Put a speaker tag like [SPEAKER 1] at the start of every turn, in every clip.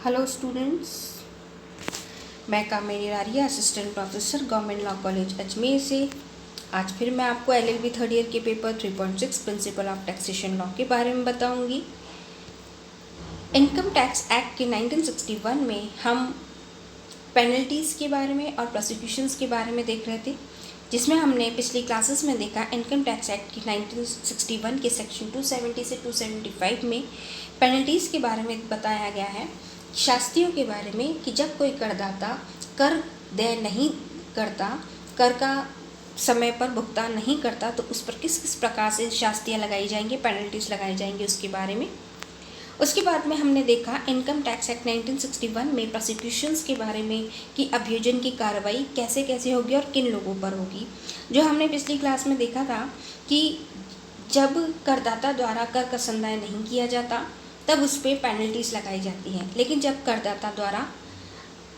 [SPEAKER 1] Hello students, मैं कामेनी रारिया, assistant professor, government law college Ajmer से। आज फिर मैं आपको एलएलबी थर्ड ईयर के paper 3.6 principle of taxation law के बारे में बताऊंगी। इनकम टैक्स एक्ट के 1961 में हम पेनल्टीज़ के बारे में और प्रोसिक्यूशंस के बारे में देख रहे थे, जिसमें हमने पिछली क्लासेस में देखा इनकम टैक्स एक्ट की 1961 के सेक्शन 270 से 275 में पेनल्टीज़ के बारे में बताया गया है, शास्तियों के बारे में कि जब कोई करदाता कर देय नहीं करता, कर का समय पर भुगतान नहीं करता, तो उस पर किस किस प्रकार से शास्तियाँ लगाई जाएंगी, पेनल्टीज़ लगाई जाएंगी, उसके बारे में। उसके बाद में हमने देखा इनकम टैक्स एक्ट 1961 में प्रोसिक्यूशंस के बारे में कि अभियोजन की कार्रवाई कैसे कैसे होगी और किन लोगों पर होगी। जो हमने पिछली क्लास में देखा था कि जब करदाता द्वारा कर का संदाय नहीं किया जाता तब उस पर पेनल्टीज़ लगाई जाती हैं, लेकिन जब करदाता द्वारा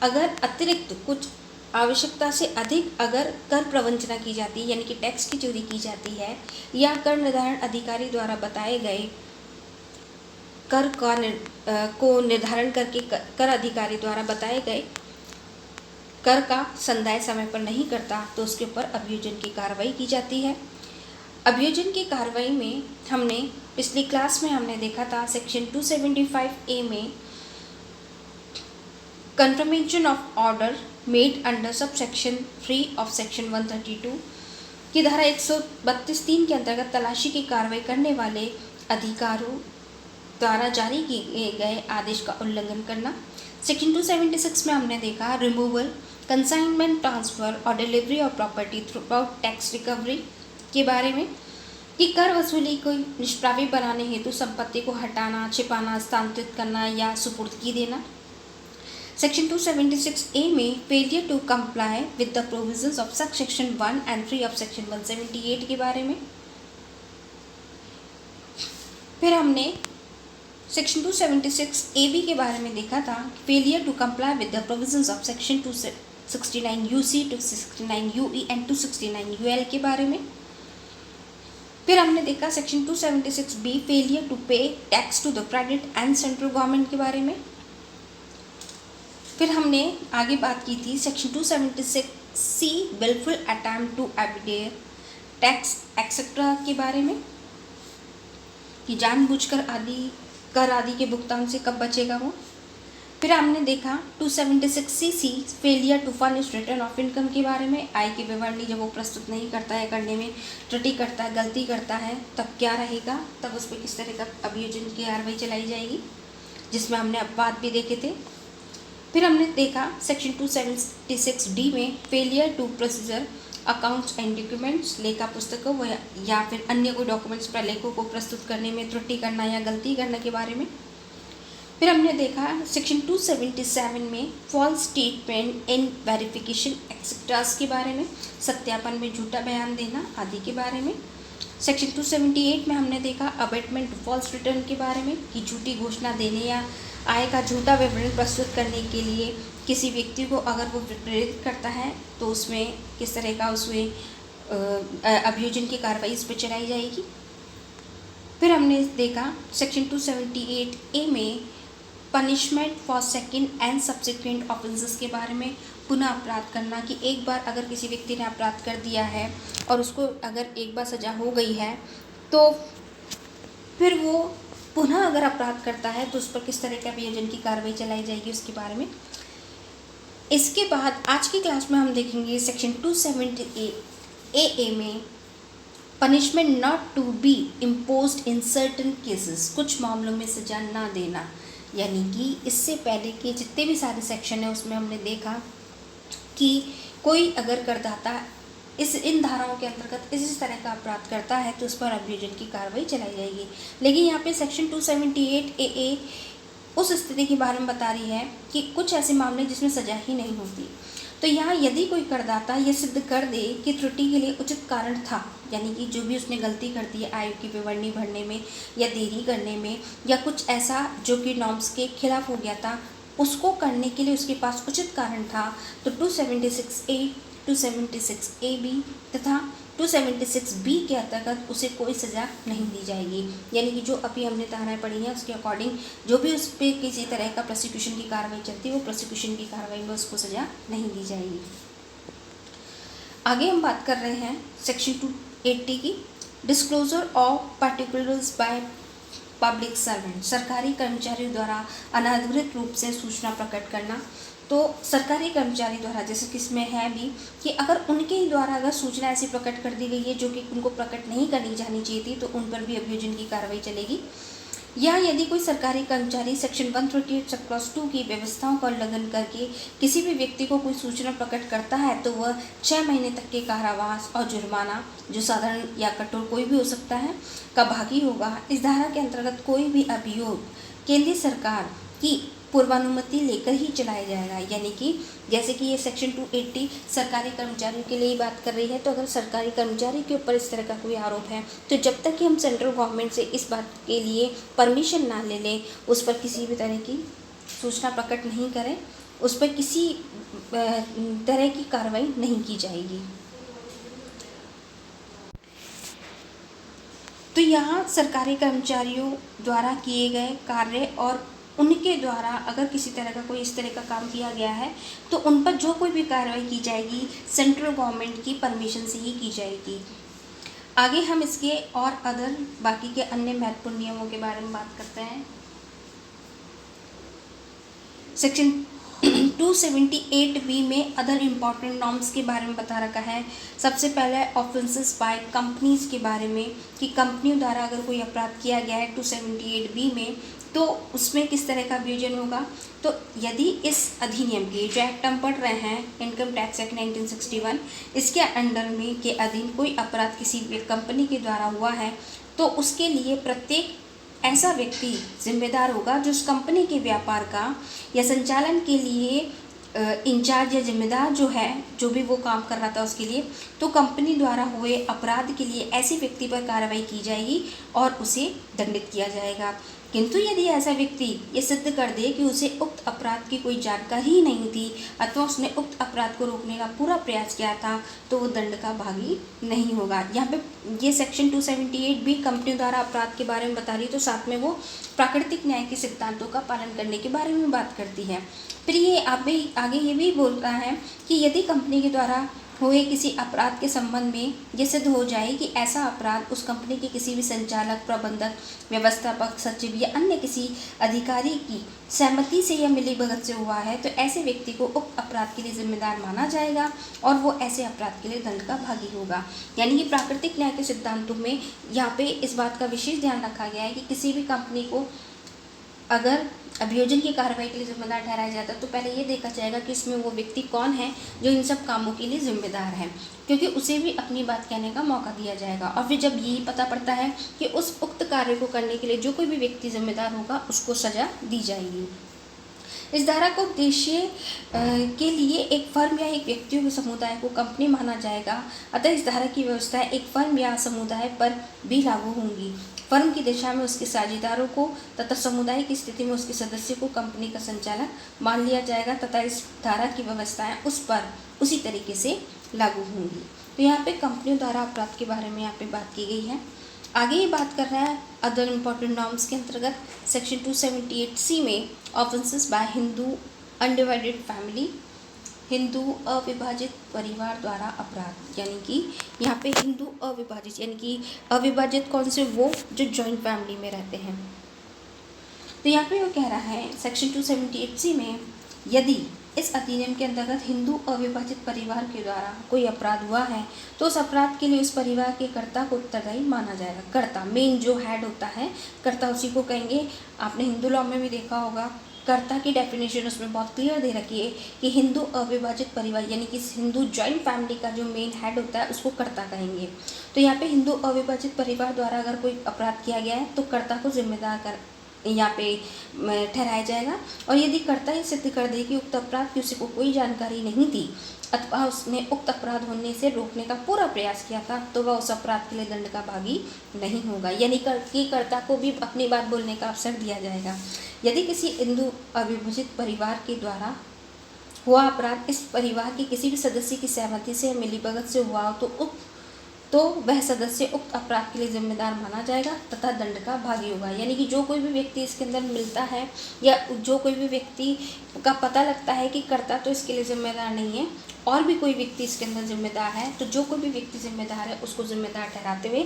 [SPEAKER 1] अगर अतिरिक्त कुछ आवश्यकता से अधिक अगर कर प्रवंचना की जाती है, यानी कि टैक्स की चोरी की जाती है, या कर निर्धारण अधिकारी द्वारा बताए गए कर को निर्धारण करके कर अधिकारी द्वारा बताए गए कर का संदाय समय पर नहीं करता, तो उसके ऊपर अभियोजन की कार्रवाई की जाती है। अभियोजन की कार्रवाई में हमने पिछली क्लास में हमने देखा था सेक्शन 275A में confirmation of order made under sub section 3 of section 132 की धारा 132(3) के अंतर्गत तलाशी की कार्रवाई करने वाले अधिकारों द्वारा जारी किए गए आदेश का उल्लंघन करना। सेक्शन 276 में हमने देखा रिमूवल, कंसाइनमेंट, ट्रांसफ़र और delivery of property through out tax recovery के बारे में कि कर वसूली को निष्प्रभावी बनाने हेतु संपत्ति को हटाना, छिपाना, हस्तांतरित करना या सुपुर्दगी देना। सेक्शन 276A में failure to comply with the provisions of section 1 and 3 of section 178 के बारे में। फिर हमने सेक्शन 276AB के बारे में देखा था failure to comply with the provisions of section 269UC, 269UE and 269UL के बारे में। फिर हमने देखा section 276B failure to pay tax to the credit and central government के बारे में। फिर हमने आगे बात की थी section 276C wilful attempt to evade tax etcetera के बारे में कि जानबूझकर कर आदि के भुगतान से कब बचेगा वो। फिर हमने देखा 276CC failure to furnish return of income के बारे में, आय की विवरणी जब वो प्रस्तुत नहीं करता है, करने में त्रुटि करता है, गलती करता है, तब क्या रहेगा, तब उस पर किस तरह का अभियोजन की कार्रवाई चलाई जाएगी, जिसमें हमने अपवाद भी देखे थे। फिर हमने देखा सेक्शन 276D में failure to procedure accounts and documents, लेखा पुस्तकों या फिर अन्य कोई डॉक्यूमेंट्स प्रलेखों को प्रस्तुत करने में त्रुटि करना या गलती करने के बारे में। फिर हमने देखा सेक्शन 277 में false statement in verification etcetera के बारे में, सत्यापन में झूठा बयान देना आदि के बारे में। सेक्शन 278 में हमने देखा अबेटमेंट टू फॉल्स रिटर्न के बारे में कि झूठी घोषणा देने या आय का झूठा विवरण प्रस्तुत करने के लिए किसी व्यक्ति को अगर वो प्रेरित करता है, तो उसमें किस तरह का उसमें अभियोजन की कार्रवाई इस पर चलाई जाएगी। फिर हमने देखा सेक्शन 278A में punishment for second and subsequent offences के बारे में, पुनः अपराध करना कि एक बार अगर किसी व्यक्ति ने अपराध कर दिया है और उसको अगर एक बार सज़ा हो गई है, तो फिर वो पुनः अगर अपराध करता है तो उस पर किस तरह के अभियोजन की कार्रवाई चलाई जाएगी, उसके बारे में। इसके बाद आज की क्लास में हम देखेंगे सेक्शन 270AA में punishment not to be imposed in certain cases, कुछ मामलों में सजा ना देना। यानी कि इससे पहले के जितने भी सारे सेक्शन हैं उसमें हमने देखा कि कोई अगर करदाता इन धाराओं के अंतर्गत इस तरह का अपराध करता है तो उस पर अभियोजन की कार्रवाई चलाई जाएगी। लेकिन यहाँ पे सेक्शन 278AA उस स्थिति के बारे में बता रही है कि कुछ ऐसे मामले जिसमें सजा ही नहीं होती। तो यहाँ यदि कोई करदाता ये सिद्ध कर दे कि त्रुटि के लिए उचित कारण था, यानी कि जो भी उसने गलती कर दी है आय की विवरणी भरने में या देरी करने में, या कुछ ऐसा जो कि नॉर्म्स के खिलाफ हो गया था, उसको करने के लिए उसके पास उचित कारण था, तो 276A, 276AB तथा 276B के अंतर्गत उसे कोई सज़ा नहीं दी जाएगी। यानी कि जो अभी हमने धाराएं पढ़ी हैं उसके अकॉर्डिंग जो भी उस पर किसी तरह का प्रोसिक्यूशन की कार्रवाई चलती है वो प्रोसिक्यूशन की कार्रवाई में उसको सज़ा नहीं दी जाएगी। आगे हम बात कर रहे हैं सेक्शन 280 की, disclosure of particulars by public servant, सरकारी कर्मचारियों द्वारा अनाधिकृत रूप से सूचना प्रकट करना। तो सरकारी कर्मचारी द्वारा जैसे कि इसमें है भी कि अगर उनके द्वारा अगर सूचना ऐसी प्रकट कर दी गई है जो कि उनको प्रकट नहीं करनी जानी चाहिए थी तो उन पर भी अभियोजन की कार्रवाई चलेगी। या यदि कोई सरकारी कर्मचारी सेक्शन 138 सब क्लॉज 2 की व्यवस्थाओं का उल्लंघन करके किसी भी व्यक्ति को कोई सूचना प्रकट करता है तो वह 6 महीने तक के कारावास और जुर्माना, जो साधारण या कठोर कोई भी हो सकता है, का भागी होगा। इस धारा के अंतर्गत कोई भी अभियोग केंद्रीय सरकार की पूर्वानुमति लेकर ही चलाया जाएगा। यानी कि जैसे कि ये सेक्शन 280 सरकारी कर्मचारियों के लिए ही बात कर रही है, तो अगर सरकारी कर्मचारी के ऊपर इस तरह का कोई आरोप है तो जब तक कि हम सेंट्रल गवर्नमेंट से इस बात के लिए परमिशन ना ले लें, उस पर किसी भी तरह की सूचना प्रकट नहीं करें, उस पर किसी तरह की कार्रवाई नहीं की जाएगी। तो यहाँ सरकारी कर्मचारियों द्वारा किए गए कार्य और उनके द्वारा अगर किसी तरह का कोई इस तरह का काम किया गया है तो उन पर जो कोई भी कार्रवाई की जाएगी सेंट्रल गवर्नमेंट की परमिशन से ही की जाएगी। आगे हम इसके और अदर बाकी के अन्य महत्वपूर्ण नियमों के बारे में बात करते हैं। सेक्शन 278B में अदर इम्पॉर्टेंट नॉर्म्स के बारे में बता रखा है। सबसे पहले ऑफेंसेस बाय कंपनीज के बारे में कि कंपनियों द्वारा अगर कोई अपराध किया गया है 278B में तो उसमें किस तरह का अभियोजन होगा। तो यदि इस अधिनियम के जो एक्ट हम पढ़ रहे हैं इनकम टैक्स एक्ट 1961, इसके अंडर में के अधीन कोई अपराध किसी कंपनी के द्वारा हुआ है तो उसके लिए प्रत्येक ऐसा व्यक्ति जिम्मेदार होगा जो उस कंपनी के व्यापार का या संचालन के लिए इंचार्ज या जिम्मेदार जो है, जो भी वो काम कर रहा था उसके लिए, तो कंपनी द्वारा हुए अपराध के लिए ऐसे व्यक्ति पर कार्रवाई की जाएगी और उसे दंडित किया जाएगा। किंतु यदि ऐसा व्यक्ति ये सिद्ध कर दे कि उसे उक्त अपराध की कोई जानकारी ही नहीं थी अथवा उसने उक्त अपराध को रोकने का पूरा प्रयास किया था तो वो दंड का भागी नहीं होगा। यहाँ पे ये सेक्शन 278B कंपनियों द्वारा अपराध के बारे में बता रही है, तो साथ में वो प्राकृतिक न्याय के सिद्धांतों का पालन करने के बारे में बात करती है। फिर ये आगे ये भी बोल रहा है कि यदि कंपनी के द्वारा हुए किसी अपराध के संबंध में ये सिद्ध हो जाए कि ऐसा अपराध उस कंपनी के किसी भी संचालक, प्रबंधक, व्यवस्थापक, सचिव या अन्य किसी अधिकारी की सहमति से या मिलीभगत से हुआ है तो ऐसे व्यक्ति को उक्त अपराध के लिए जिम्मेदार माना जाएगा और वो ऐसे अपराध के लिए दंड का भागी होगा। यानी कि प्राकृतिक न्याय के सिद्धांतों में यहाँ पे इस बात का विशेष ध्यान रखा गया है कि किसी भी कंपनी को अगर अभियोजन की कार्रवाई के लिए जिम्मेदार ठहराया जाता है तो पहले ये देखा जाएगा कि इसमें वो व्यक्ति कौन है जो इन सब कामों के लिए जिम्मेदार है, क्योंकि उसे भी अपनी बात कहने का मौका दिया जाएगा। और फिर जब यही पता पड़ता है कि उस उक्त कार्य को करने के लिए जो कोई भी व्यक्ति जिम्मेदार होगा उसको सजा दी जाएगी। इस धारा को उद्देश्य के लिए एक फर्म या एक व्यक्तियों के समुदाय को कंपनी माना जाएगा। अतः इस धारा की व्यवस्थाएं एक फर्म या समुदाय पर भी लागू होंगी। फर्म की दिशा में उसके साझेदारों को तथा समुदाय की स्थिति में उसके सदस्य को कंपनी का संचालक मान लिया जाएगा तथा इस धारा की व्यवस्थाएं उस पर उसी तरीके से लागू होंगी। तो यहाँ पे कंपनियों द्वारा अपराध के बारे में यहाँ पे बात की गई है। आगे ये बात कर रहा है अदर इम्पॉर्टेंट नॉर्म्स के अंतर्गत सेक्शन 278C में offences by Hindu undivided family, Hindu अविभाजित परिवार द्वारा अपराध। यानी कि यहाँ पे हिंदू अविभाजित यानी कि अविभाजित कौन से, वो जो जॉइंट फैमिली में रहते हैं। तो यहाँ पे वो कह रहा है सेक्शन 278C में यदि इस अधिनियम के अंतर्गत हिंदू अविभाजित परिवार के द्वारा कोई अपराध हुआ है तो उस अपराध के लिए उस परिवार के कर्ता को उत्तरदायी माना जाएगा। कर्ता मेन जो हेड होता है, कर्ता उसी को कहेंगे। आपने हिंदू लॉ में भी देखा होगा कर्ता की डेफिनेशन उसमें बहुत क्लियर दे रखी है कि हिंदू अविभाजित परिवार यानी कि हिंदू जॉइंट फैमिली का जो मेन हेड होता है उसको कर्ता कहेंगे। तो यहाँ पे हिंदू अविभाजित परिवार द्वारा अगर कोई अपराध किया गया है तो कर्ता को जिम्मेदार कर यहाँ पे ठहराया जाएगा। और यदि कर्ता ही सिद्ध कर दे कि उक्त अपराध की उसी को कोई जानकारी नहीं थी अथवा उसने उक्त अपराध होने से रोकने का पूरा प्रयास किया था तो वह उस अपराध के लिए दंड का भागी नहीं होगा। यानी कि कर्ता को भी अपनी बात बोलने का अवसर दिया जाएगा। यदि किसी हिंदू अविभाजित परिवार के द्वारा हुआ अपराध इस परिवार के किसी भी सदस्य की सहमति से मिलीभगत से हुआ हो तो वह सदस्य उक्त अपराध के लिए जिम्मेदार माना जाएगा तथा दंड का भागी होगा। यानी कि जो कोई भी व्यक्ति इसके अंदर मिलता है या जो कोई भी व्यक्ति का पता लगता है कि कर्ता तो इसके लिए जिम्मेदार नहीं है और भी कोई व्यक्ति इसके अंदर जिम्मेदार है, तो जो कोई भी व्यक्ति जिम्मेदार है उसको जिम्मेदार ठहराते हुए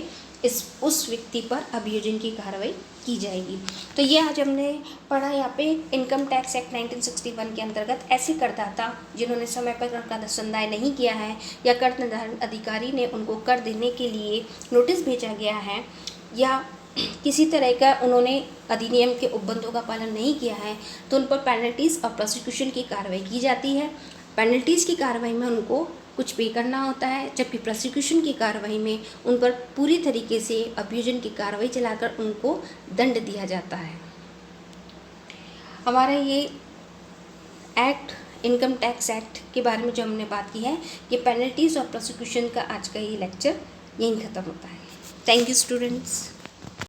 [SPEAKER 1] उस व्यक्ति पर अभियोजन की कार्रवाई की जाएगी। तो ये आज हमने पढ़ा यहाँ पे इनकम टैक्स एक्ट 1961 के अंतर्गत ऐसे करदाता जिन्होंने समय पर कर का संदाय नहीं किया है या कर निर्धारण अधिकारी ने उनको कर देने के लिए नोटिस भेजा गया है या किसी तरह का उन्होंने अधिनियम के उपबंधों का पालन नहीं किया है, तो उन पर पेनल्टीज़ और प्रोसिक्यूशन की कार्रवाई की जाती है। पेनल्टीज़ की कार्रवाई में उनको कुछ पे करना होता है, जबकि प्रोसिक्यूशन की कार्रवाई में उन पर पूरी तरीके से अभियोजन की कार्रवाई चलाकर उनको दंड दिया जाता है। हमारा ये एक्ट इनकम टैक्स एक्ट के बारे में जो हमने बात की है, ये पेनल्टीज़ और प्रोसिक्यूशन का आज का ये लेक्चर यहीं ख़त्म होता है। Thank you students.